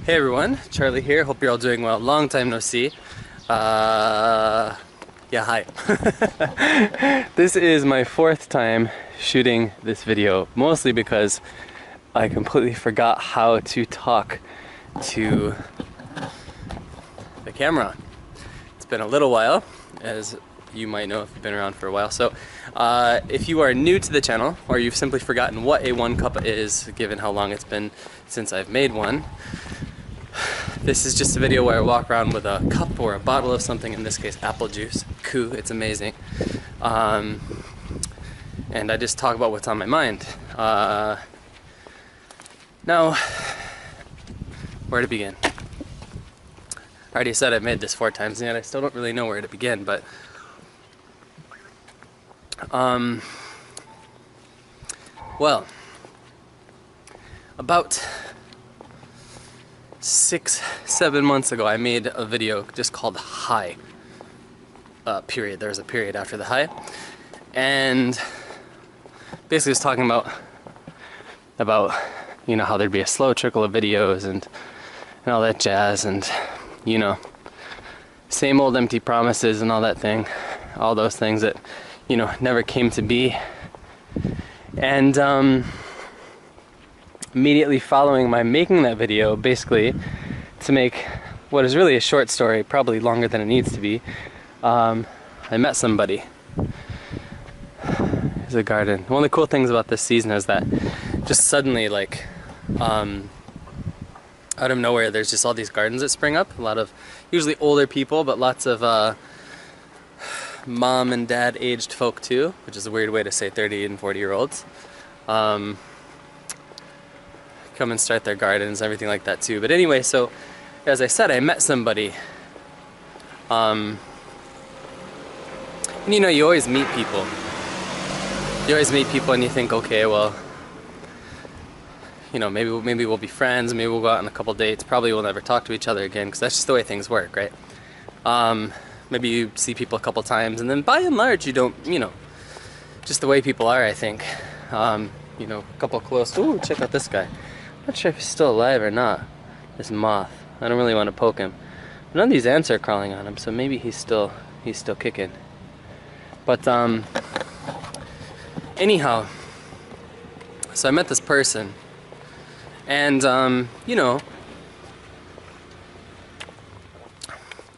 Hey everyone, Charlie here. Hope you're all doing well. Long time no see. Yeah, hi. This is my fourth time shooting this video, mostly because I completely forgot how to talk to the camera. It's been a little while, as you might know if you've been around for a while. So if you are new to the channel, or you've simply forgotten what a one Cuppa is, given how long it's been since I've made one, this is just a video where I walk around with a cup or a bottle of something, in this case apple juice. It's amazing. And I just talk about what's on my mind. Now, where to begin? I already said I've made this 4 times, and yet I still don't really know where to begin, but well, about 6-7 months ago I made a video just called Hi. Period. There's a period after the hi. And basically was talking about you know, how there'd be a slow trickle of videos and all that jazz, and you know, same old empty promises and all that thing, all those things that, you know, never came to be. And immediately following my making that video, basically to make what is really a short story, probably longer than it needs to be, I met somebody. There's a garden. One of the cool things about this season is that just suddenly, like, out of nowhere, there's just all these gardens that spring up. A lot of usually older people, but lots of mom and dad aged folk too, which is a weird way to say 30 and 40-year-olds. Come and start their gardens, everything like that too. But anyway, so as I said, I met somebody. And you know, you always meet people. You always meet people and you think, okay, well, you know, maybe we'll be friends, maybe we'll go out on a couple dates, probably we'll never talk to each other again, because that's just the way things work, right? Maybe you see people a couple times, and then by and large you don't, you know, just the way people are, I think. You know, a couple close, ooh, check out this guy. I'm not sure if he's still alive or not, this moth. I don't really want to poke him. None of these ants are crawling on him, so maybe he's still kicking. But anyhow, so I met this person, and you know,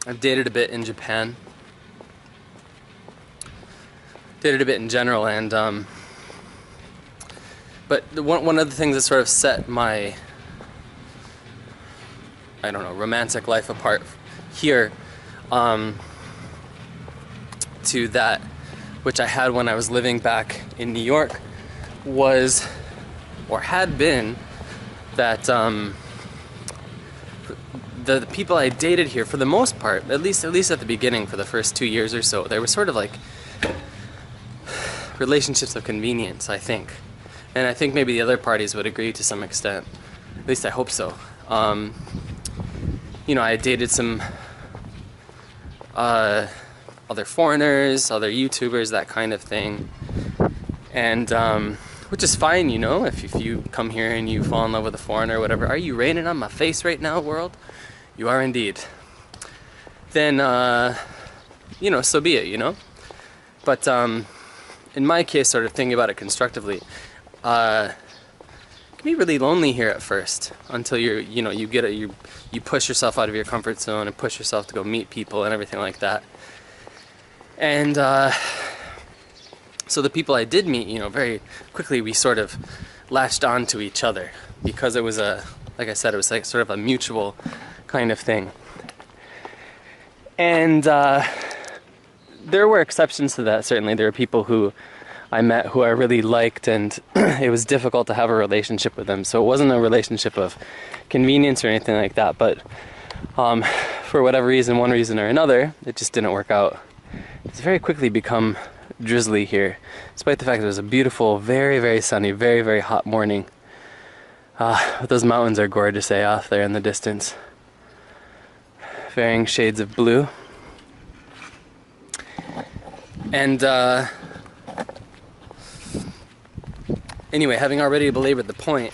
I've dated a bit in Japan, dated a bit in general, and but one of the things that sort of set my, I don't know, romantic life apart here, to that which I had when I was living back in New York, was, or had been, that the people I dated here, for the most part, at least at the beginning, for the first 2 years or so, they were sort of like relationships of convenience, I think. And I think maybe the other parties would agree to some extent. At least I hope so. You know, I dated some other foreigners, other YouTubers, that kind of thing. And which is fine, you know, if you come here and you fall in love with a foreigner or whatever. Are you raining on my face right now, world? You are indeed. Then, you know, so be it, you know? But in my case, sort of thinking about it constructively, it can be really lonely here at first, until you know, you push yourself out of your comfort zone and push yourself to go meet people and everything like that. And so the people I did meet, you know, very quickly we sort of latched on to each other, because it was like I said, it was like sort of a mutual kind of thing. And there were exceptions to that, certainly. There were people who I met who I really liked, and it was difficult to have a relationship with them. So it wasn't a relationship of convenience or anything like that, but for whatever reason, one reason or another, it just didn't work out. It's very quickly become drizzly here, despite the fact that it was a beautiful, very, very sunny, very, very hot morning. But those mountains are gorgeous, off there in the distance. Varying shades of blue. And anyway, having already belabored the point,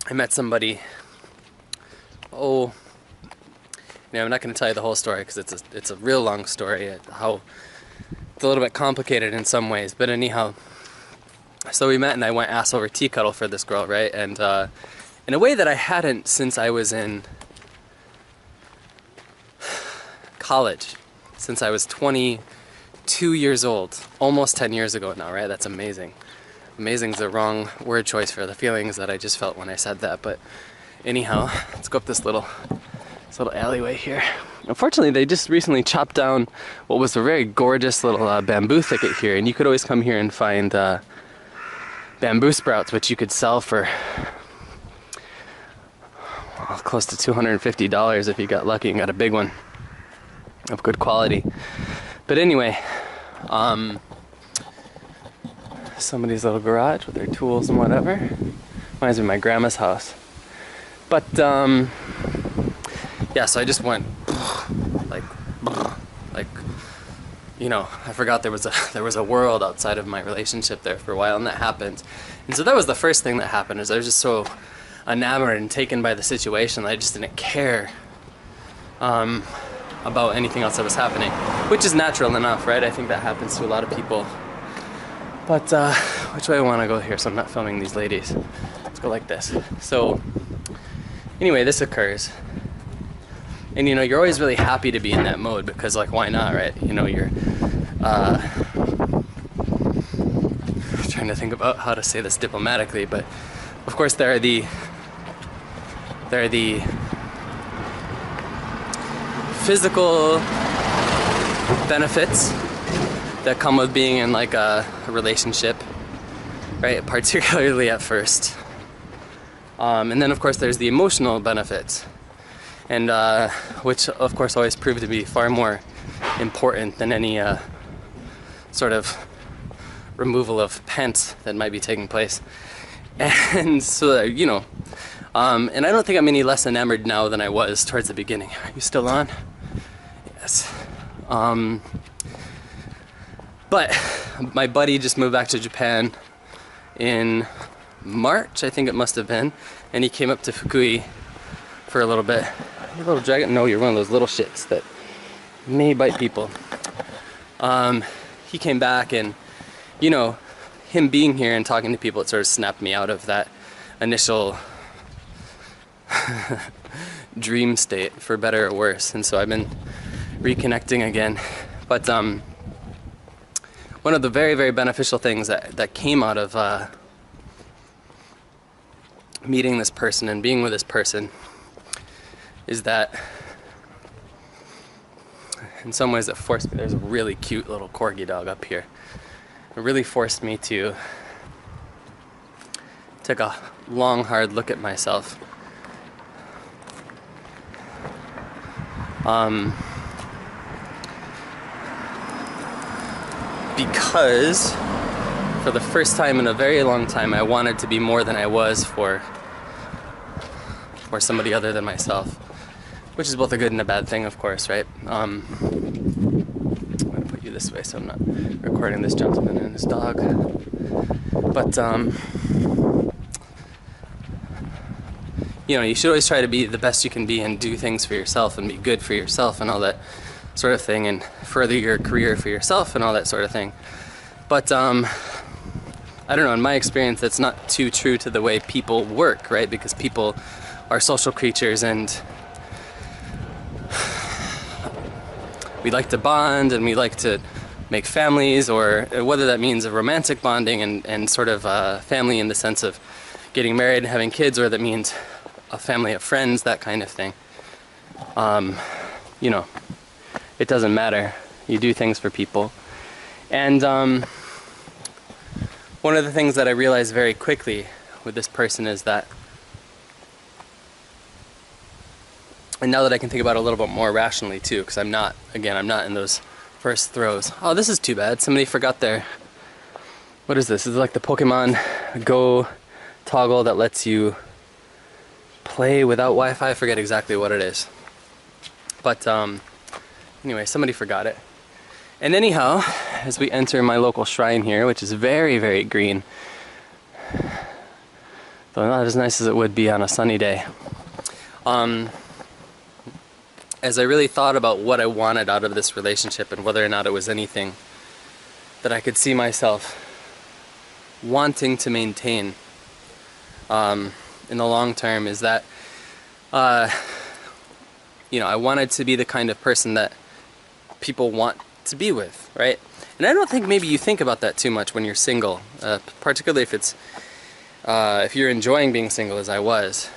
I met somebody, oh, I'm not going to tell you the whole story because it's a real long story. It's a little bit complicated in some ways, but anyhow, so we met and I went ass over tea kettle for this girl, right? And in a way that I hadn't since I was in college, since I was 22 years old, almost 10 years ago now, right? That's amazing. Amazing's the wrong word choice for the feelings that I just felt when I said that, but anyhow, let's go up this little alleyway here. Unfortunately, they just recently chopped down what was a very gorgeous little bamboo thicket here, and you could always come here and find bamboo sprouts, which you could sell for close to $250 if you got lucky and got a big one of good quality. But anyway, somebody's little garage with their tools and whatever. Reminds me of my grandma's house. But yeah, so I just went like I forgot there was a world outside of my relationship there for a while, and that happened. And so that was the first thing that happened, is I was just so enamored and taken by the situation that I just didn't care about anything else that was happening, which is natural enough, right? I think that happens to a lot of people. But which way I want to go here so I'm not filming these ladies? Let's go like this. So anyway, this occurs. And you're always really happy to be in that mode because, like, why not, right? You're trying to think about how to say this diplomatically, but of course there are the physical benefits that come with being in like a relationship, right? Particularly at first. And then of course there's the emotional benefits, and which of course always prove to be far more important than any sort of removal of pants that might be taking place. And so and I don't think I'm any less enamored now than I was towards the beginning. Are you still on? Yes. But my buddy just moved back to Japan in March, I think it must have been, and he came up to Fukui for a little bit. You little dragon? No, you're one of those little shits that may bite people. He came back, and him being here and talking to people, it sort of snapped me out of that initial dream state, for better or worse. And so I've been reconnecting again. But one of the very, very beneficial things that came out of meeting this person and being with this person is that in some ways it forced me. There's a really cute little corgi dog up here. It really forced me to take a long, hard look at myself. Because for the first time in a very long time, I wanted to be more than I was for somebody other than myself, which is both a good and a bad thing, of course, right? I'm gonna put you this way so I'm not recording this gentleman and his dog. But you should always try to be the best you can be and do things for yourself and be good for yourself and all that sort of thing, and further your career for yourself and all that sort of thing. But I don't know, in my experience that's not too true to the way people work, right? Because people are social creatures, and we like to bond and we like to make families, or whether that means a romantic bonding and sort of family in the sense of getting married and having kids, or that means a family of friends, that kind of thing. It doesn't matter. You do things for people. And one of the things that I realized very quickly with this person is that, and now that I can think about it a little bit more rationally too, because I'm not in those first throws. Oh, this is too bad. Somebody forgot their, what is this? This is like the Pokemon Go toggle that lets you play without Wi-Fi. I forget exactly what it is. But anyway, somebody forgot it. And anyhow, as we enter my local shrine here, which is very, very green, though not as nice as it would be on a sunny day. As I really thought about what I wanted out of this relationship and whether or not it was anything that I could see myself wanting to maintain in the long term, is that you know, I wanted to be the kind of person that people want to be with, right? And I don't think maybe you think about that too much when you're single, particularly if it's if you're enjoying being single as I was.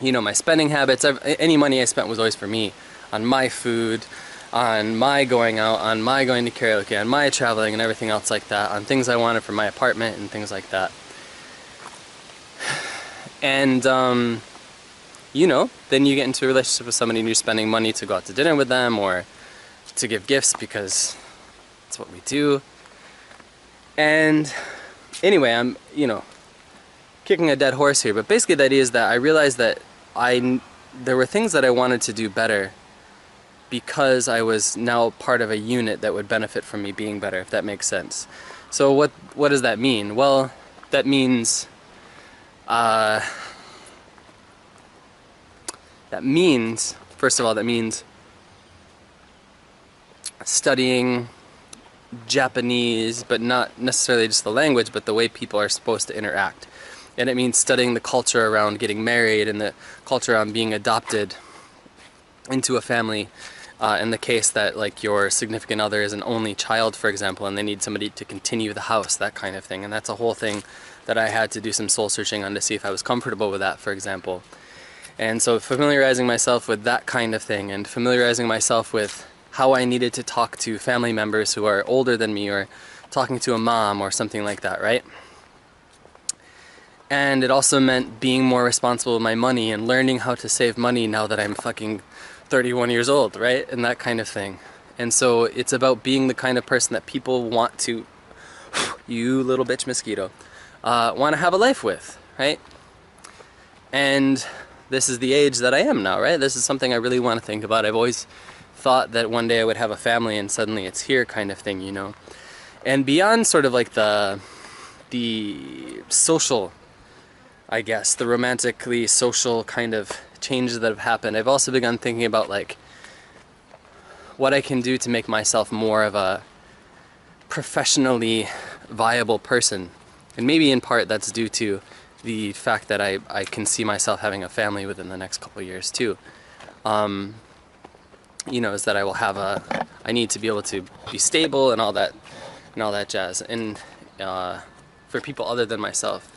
You know, my spending habits, any money I spent was always for me, on my food, on my going out, on my going to karaoke, on my traveling and everything else like that, on things I wanted for my apartment and things like that. And you know, then you get into a relationship with somebody and you're spending money to go out to dinner with them or to give gifts because that's what we do. And anyway, I'm, you know, kicking a dead horse here, but basically the idea is that I realized that there were things that I wanted to do better because I was now part of a unit that would benefit from me being better, if that makes sense. So what does that mean? Well, that means first of all, that means studying Japanese, but not necessarily just the language, but the way people are supposed to interact. And it means studying the culture around getting married and the culture around being adopted into a family. In the case that, like, your significant other is an only child, for example, and they need somebody to continue the house, that kind of thing. And that's a whole thing that I had to do some soul searching on to see if I was comfortable with that, for example. And so familiarizing myself with that kind of thing, and familiarizing myself with how I needed to talk to family members who are older than me, or talking to a mom or something like that, right? And it also meant being more responsible with my money and learning how to save money now that I'm fucking 31 years old, right? And that kind of thing. And so it's about being the kind of person that people want to, you little bitch mosquito, want to have a life with, right? And this is the age that I am now, right? This is something I really want to think about. I've always thought that one day I would have a family and suddenly it's here, kind of thing, you know? And beyond sort of like the social, I guess, the romantically social kind of changes that have happened, I've also begun thinking about, like, what I can do to make myself more of a professionally viable person. And maybe in part that's due to the fact that I can see myself having a family within the next couple of years too. You know, is that I need to be able to be stable and all that jazz. And for people other than myself.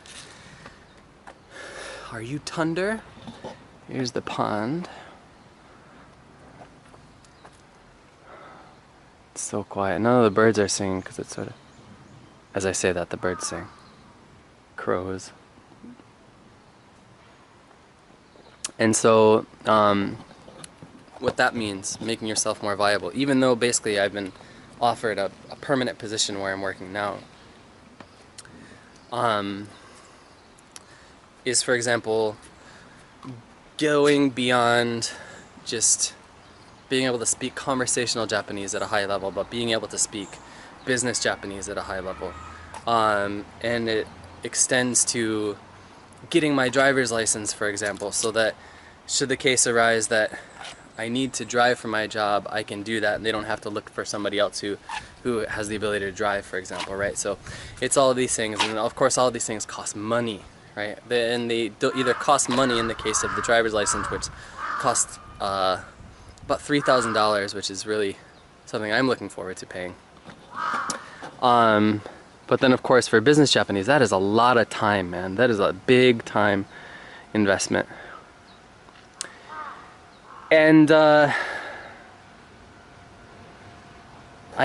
Are you Thunder? Here's the pond. It's so quiet. None of the birds are singing because it's sort of, as I say that, the birds sing. Crows. And so, what that means, making yourself more viable, even though basically I've been offered a permanent position where I'm working now, is, for example, going beyond just being able to speak conversational Japanese at a high level, but being able to speak business Japanese at a high level. And it extends to getting my driver's license, for example, so that should the case arise that I need to drive for my job, I can do that and they don't have to look for somebody else who has the ability to drive, for example, right? So it's all of these things, and of course all of these things cost money, right? And they either cost money in the case of the driver's license, which costs about $3,000, which is really something I'm looking forward to paying. But then of course for business Japanese, that is a lot of time, man. That is a big time investment. And I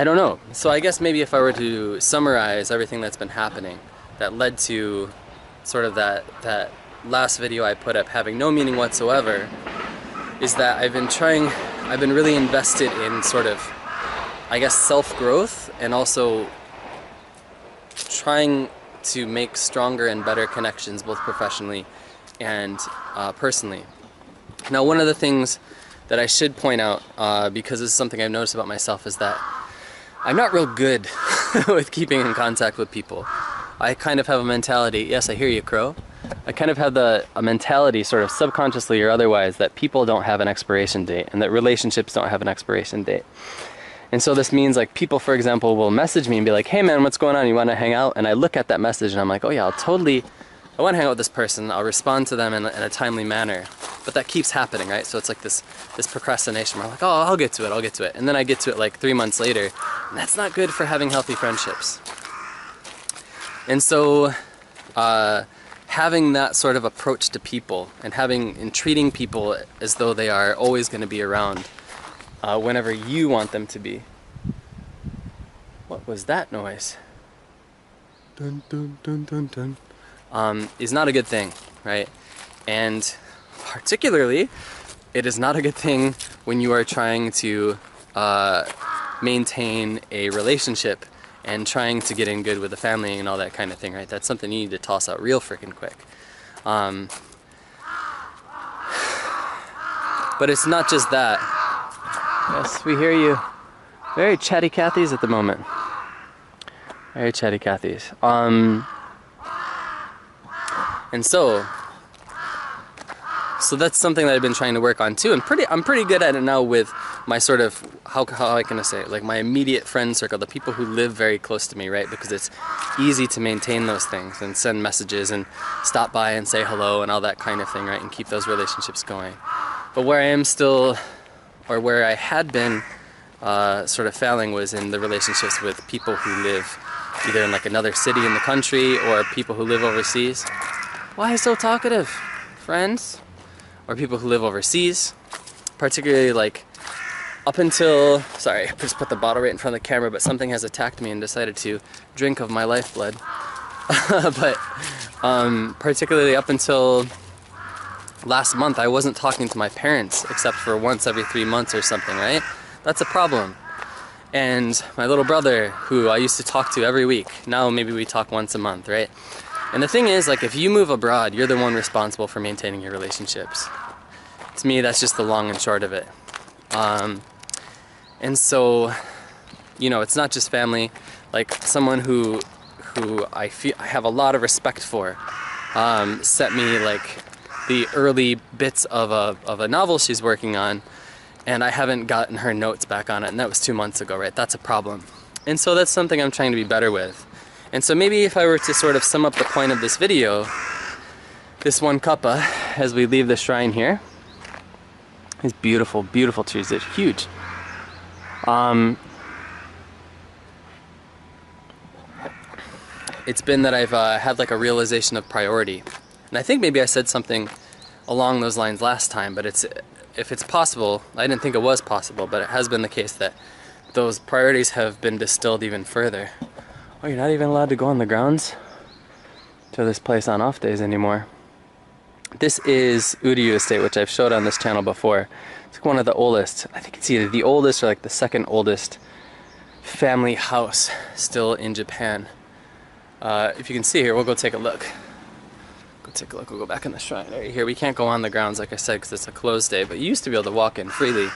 don't know. So I guess maybe if I were to summarize everything that's been happening that led to sort of that last video I put up having no meaning whatsoever, is that I've been really invested in sort of, I guess, self-growth, and also trying to make stronger and better connections both professionally and personally. Now, one of the things that I should point out, because this is something I've noticed about myself, is that I'm not real good with keeping in contact with people. I kind of have a mentality, yes, I hear you, Crow. I kind of have a mentality, sort of subconsciously or otherwise, that people don't have an expiration date and that relationships don't have an expiration date. And so this means, like, people, for example, will message me and be like, hey man, what's going on? You want to hang out? And I look at that message and I'm like, oh yeah, I want to hang out with this person. I'll respond to them in a timely manner. But that keeps happening, right? So it's like this procrastination where I'm like, oh, I'll get to it. And then I get to it like 3 months later. And that's not good for having healthy friendships. And so, having that sort of approach to people and treating people as though they are always going to be around whenever you want them to be. What was that noise? Dun, dun, dun, dun, dun. Is not a good thing, right? And particularly, it is not a good thing when you are trying to maintain a relationship and trying to get in good with the family and all that kind of thing, right? That's something you need to toss out real freaking quick. But it's not just that. Yes, we hear you. Very chatty Cathys at the moment. Very chatty Cathys. And so that's something that I've been trying to work on too, and I'm pretty good at it now with my sort of, how I can say it, like my immediate friend circle, the people who live very close to me, right? Because it's easy to maintain those things and send messages and stop by and say hello and all that kind of thing, right? And keep those relationships going. But where I am still, or where I had been sort of failing, was in the relationships with people who live either in like another city in the country or people who live overseas. Why so talkative, friends? Or people who live overseas, particularly like up until, sorry, I just put the bottle right in front of the camera, but something has attacked me and decided to drink of my lifeblood. But particularly up until last month, I wasn't talking to my parents except for once every 3 months or something, right? That's a problem. And my little brother, who I used to talk to every week, now maybe we talk once a month, right? And the thing is, like, if you move abroad, you're the one responsible for maintaining your relationships. To me, that's just the long and short of it. And so, you know, it's not just family. Like, someone who I have a lot of respect for sent me like the early bits of a novel she's working on, and I haven't gotten her notes back on it, and that was 2 months ago, right? That's a problem. And so that's something I'm trying to be better with. And so maybe if I were to sort of sum up the point of this video, this one Cuppa, as we leave the shrine here, these beautiful, beautiful trees, they're huge. It's been that I've had like a realization of priority. And I think maybe I said something along those lines last time, but if it's possible, I didn't think it was possible, but it has been the case that those priorities have been distilled even further. Oh, you're not even allowed to go on the grounds to this place on off days anymore. This is Uriyu Estate, which I've showed on this channel before. It's like one of the oldest, I think it's either the oldest or like the second oldest family house still in Japan. If you can see here, we'll go take a look. Go take a look, we'll go back in the shrine. Right here, we can't go on the grounds, like I said, because it's a closed day, but you used to be able to walk in freely.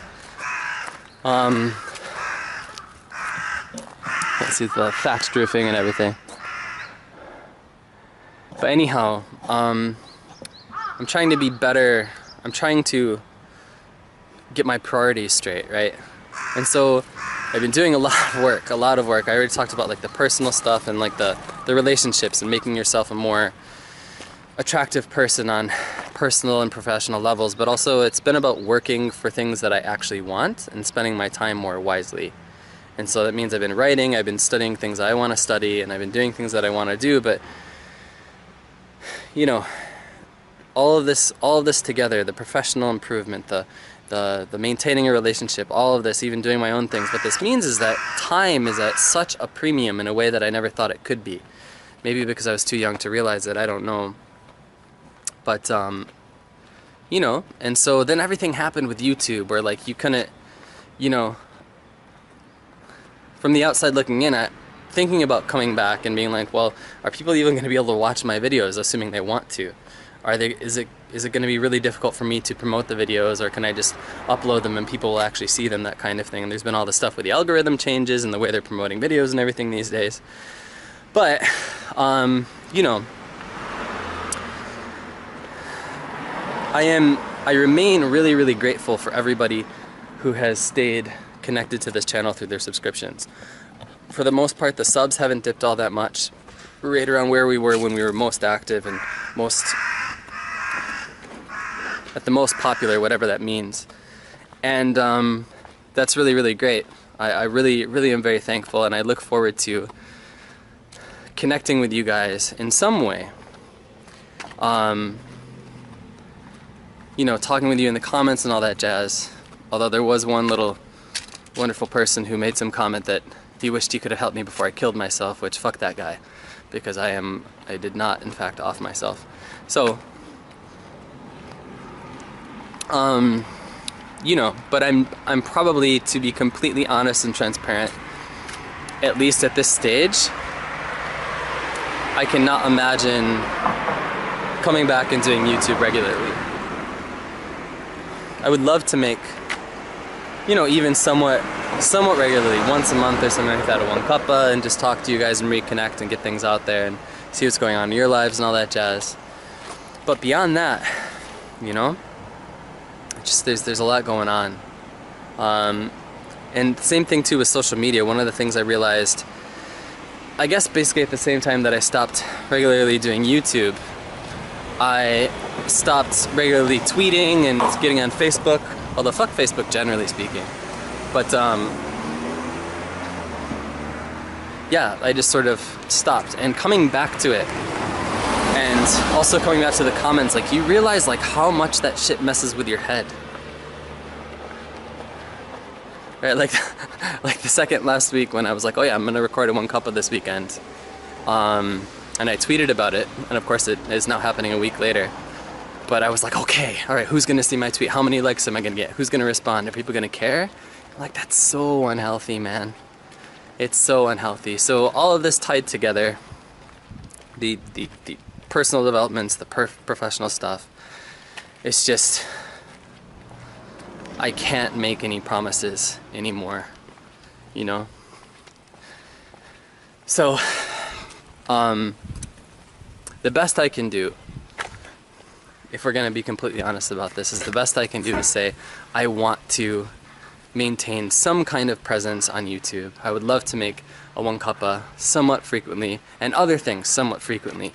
Let's see the thatched roofing and everything. But anyhow, I'm trying to be better. I'm trying to get my priorities straight, right? And so I've been doing a lot of work. I already talked about like the personal stuff and like the relationships and making yourself a more attractive person on personal and professional levels, but also it's been about working for things that I actually want and spending my time more wisely. And so that means I've been writing, I've been studying things I want to study, and I've been doing things that I want to do, but you know, all of this together, the professional improvement, the maintaining a relationship, all of this, even doing my own things, what this means is that time is at such a premium in a way that I never thought it could be. Maybe because I was too young to realize it, I don't know. But, you know, and so then everything happened with YouTube where like you couldn't, you know, from the outside looking in at thinking about coming back and being like, well, are people even going to be able to watch my videos, assuming they want to? Is it going to be really difficult for me to promote the videos, or can I just upload them and people will actually see them, that kind of thing? And there's been all this stuff with the algorithm changes and the way they're promoting videos and everything these days. But, you know, I remain really, really grateful for everybody who has stayed connected to this channel through their subscriptions. For the most part, the subs haven't dipped all that much. We're right around where we were when we were most active and at the most popular, whatever that means. And that's really, really great. I really, really am very thankful, and I look forward to connecting with you guys in some way. You know, talking with you in the comments and all that jazz. Although there was one little wonderful person who made some comment that he wished he could have helped me before I killed myself, which fuck that guy, because I did not in fact off myself. So, you know, but I'm probably, to be completely honest and transparent, at least at this stage, I cannot imagine coming back and doing YouTube regularly. I would love to make, you know, even somewhat regularly, once a month or something like that, at one Cuppa, and just talk to you guys and reconnect and get things out there and see what's going on in your lives and all that jazz. But beyond that, you know, just there's a lot going on. And the same thing too with social media. One of the things I realized, I guess basically at the same time that I stopped regularly doing YouTube, I stopped regularly tweeting and getting on Facebook, although fuck Facebook generally speaking. But yeah, I just sort of stopped. And coming back to it, and also coming back to the comments, like, you realize like how much that shit messes with your head. Right, like the second last week when I was like, oh yeah, I'm gonna record a one Cuppa this weekend. And I tweeted about it, and of course it is now happening a week later. But I was like, okay, alright, who's gonna see my tweet? How many likes am I gonna get? Who's gonna respond? Are people gonna care? Like, that's so unhealthy, man. It's so unhealthy. So all of this tied together, the personal developments, the professional stuff, it's just, I can't make any promises anymore, you know? So, the best I can do, if we're gonna be completely honest about this, is the best I can do to say, I want to maintain some kind of presence on YouTube. I would love to make a one Cuppa somewhat frequently, and other things somewhat frequently.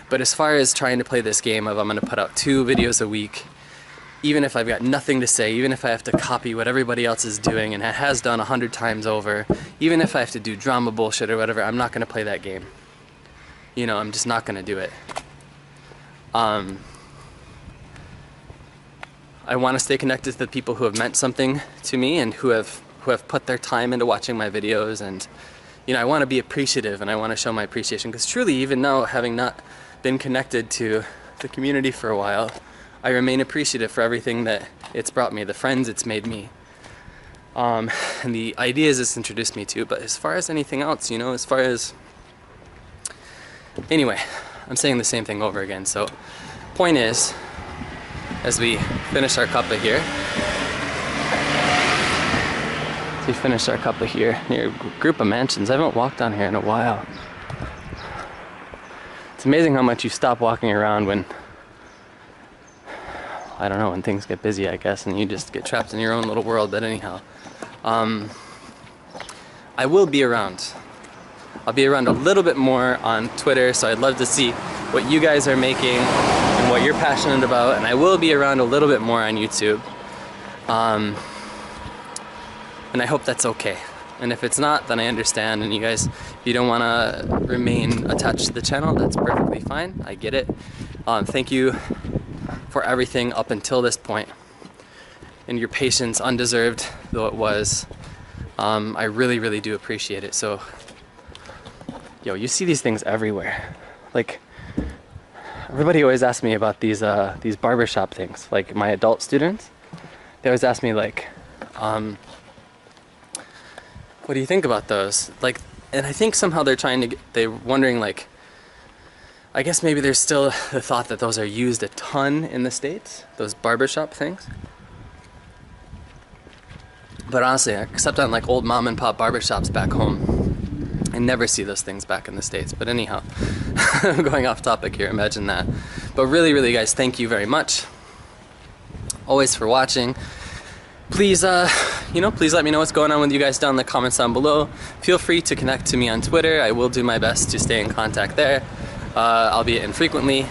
But as far as trying to play this game of I'm gonna put out 2 videos a week, even if I've got nothing to say, even if I have to copy what everybody else is doing and has done 100 times over, even if I have to do drama bullshit or whatever, I'm not gonna play that game. You know, I'm just not gonna do it. I want to stay connected to the people who have meant something to me and who have put their time into watching my videos, and you know, I want to be appreciative and I want to show my appreciation, because truly, even now, having not been connected to the community for a while, I remain appreciative for everything that it's brought me, the friends it's made me, and the ideas it's introduced me to. But as far as anything else, you know, anyway, I'm saying the same thing over again. So, point is, as we finish our Cuppa here, near a group of mansions. I haven't walked on here in a while. It's amazing how much you stop walking around when, I don't know, when things get busy, I guess, and you just get trapped in your own little world. But anyhow, I will be around. I'll be around a little bit more on Twitter, so I'd love to see what you guys are making and what you're passionate about, and I will be around a little bit more on YouTube. And I hope that's okay. And if it's not, then I understand, and you guys, if you don't want to remain attached to the channel, that's perfectly fine. I get it. Thank you for everything up until this point, and your patience, undeserved though it was. I really, really do appreciate it. So, yo, you see these things everywhere. Like, everybody always asks me about these barbershop things. Like, my adult students, they always ask me, like, what do you think about those? Like, and I think somehow they're wondering, like, I guess maybe there's still the thought that those are used a ton in the States, those barbershop things. But honestly, except on like old mom and pop barbershops back home never see those things back in the States. But anyhow, going off topic here, imagine that. But really guys, thank you very much always for watching. Please please let me know what's going on with you guys down in the comments down below. Feel free to connect to me on Twitter. I will do my best to stay in contact there, albeit infrequently.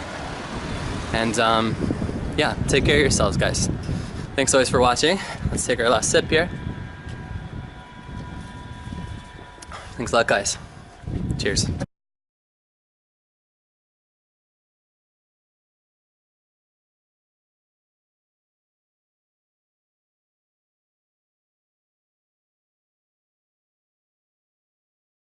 And yeah, take care of yourselves, guys. Thanks always for watching. Let's take our last sip here. Thanks a lot, guys. Cheers.